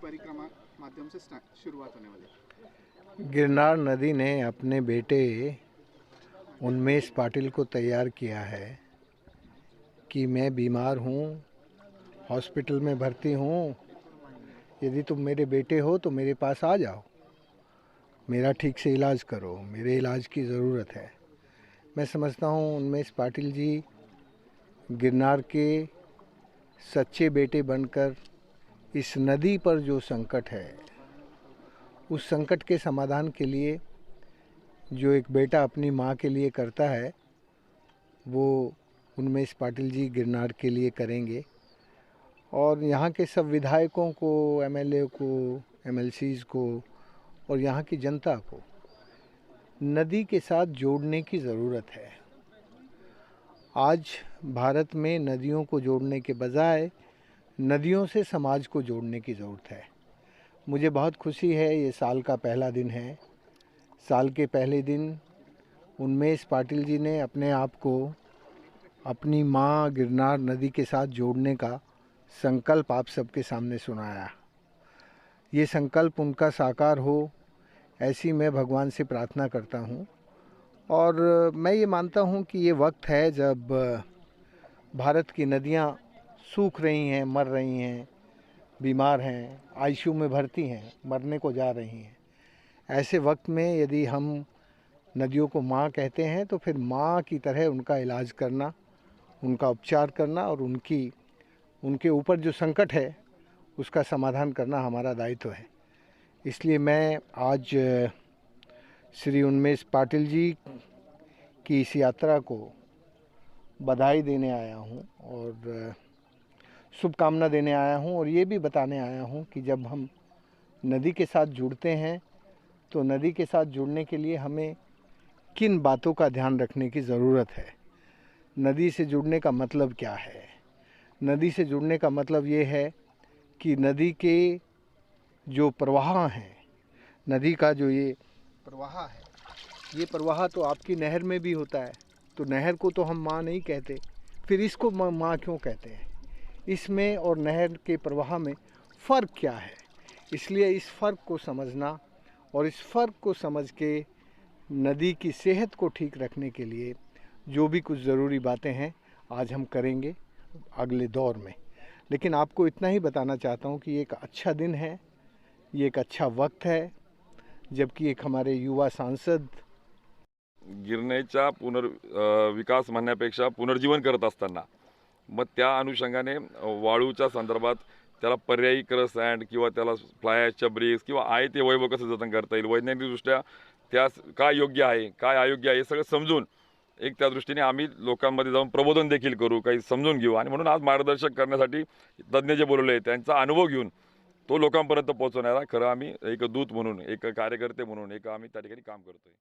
परिक्रमा माध्यम से शुरुआत होने वाली। गिरनार नदी ने अपने बेटे उन्मेष पाटिल को तैयार किया है कि मैं बीमार हूँ, हॉस्पिटल में भर्ती हूँ, यदि तुम मेरे बेटे हो तो मेरे पास आ जाओ, मेरा ठीक से इलाज करो, मेरे इलाज की ज़रूरत है। मैं समझता हूँ उन्मेष पाटिल जी गिरनार के सच्चे बेटे बनकर इस नदी पर जो संकट है, उस संकट के समाधान के लिए जो एक बेटा अपनी माँ के लिए करता है, वो उन्मेष पाटिल जी गिरनार के लिए करेंगे। और यहाँ के सब विधायकों को, एमएलए को, एमएलसीज़ को और यहाँ की जनता को नदी के साथ जोड़ने की ज़रूरत है। आज भारत में नदियों को जोड़ने के बजाय नदियों से समाज को जोड़ने की ज़रूरत है। मुझे बहुत खुशी है, ये साल का पहला दिन है। साल के पहले दिन उन्मेष पाटिल जी ने अपने आप को अपनी माँ गिरनार नदी के साथ जोड़ने का संकल्प आप सबके सामने सुनाया। ये संकल्प उनका साकार हो, ऐसी मैं भगवान से प्रार्थना करता हूँ। और मैं ये मानता हूँ कि ये वक्त है जब भारत की नदियाँ सूख रही हैं, मर रही हैं, बीमार हैं, आईसीयू में भर्ती हैं, मरने को जा रही हैं। ऐसे वक्त में यदि हम नदियों को माँ कहते हैं तो फिर माँ की तरह उनका इलाज करना, उनका उपचार करना और उनके ऊपर जो संकट है उसका समाधान करना हमारा दायित्व है। इसलिए मैं आज श्री उन्मेष पाटिल जी की इस यात्रा को बधाई देने आया हूँ और शुभकामना देने आया हूँ और ये भी बताने आया हूँ कि जब हम नदी के साथ जुड़ते हैं तो नदी के साथ जुड़ने के लिए हमें किन बातों का ध्यान रखने की ज़रूरत है। नदी से जुड़ने का मतलब क्या है? नदी से जुड़ने का मतलब ये है कि नदी के जो प्रवाह हैं, नदी का जो ये प्रवाह है, ये प्रवाह तो आपकी नहर में भी होता है, तो नहर को तो हम माँ नहीं कहते, फिर इसको माँ क्यों कहते हैं? इसमें और नहर के प्रवाह में फ़र्क क्या है? इसलिए इस फ़र्क को समझना और इस फ़र्क को समझ के नदी की सेहत को ठीक रखने के लिए जो भी कुछ ज़रूरी बातें हैं आज हम करेंगे अगले दौर में। लेकिन आपको इतना ही बताना चाहता हूँ कि ये एक अच्छा दिन है, ये एक अच्छा वक्त है, जबकि एक हमारे युवा सांसद गिरणेच्या विकास म्हणण्यापेक्षा पुनर्जीवन करत असताना मग त्या अनुषंगाने वाळूच्या संदर्भात त्याला पर्यायी क्रससँड किंवा त्याला फ्लाय ॲशच्या ब्रिक्स किंवा आहे ते वैभव कसं जतन करता येईल, वैज्ञानिकदृष्ट्या त्या काय योग्य आहे, काय अयोग्य आहे, हे सगळं समजून एक त्या दृष्टीने आम्ही लोकांमध्ये जाऊन प्रबोधन देखील करू, काही समजून घेऊ आणि म्हणून आज मार्गदर्शक करण्यासाठी तज्ज्ञ जे बोलवले त्यांचा अनुभव घेऊन तो लोकांपर्यंत पोहोचवणारा खरं आम्ही एक दूत म्हणून, एक कार्यकर्ते म्हणून एक आम्ही त्या ठिकाणी काम करतोय।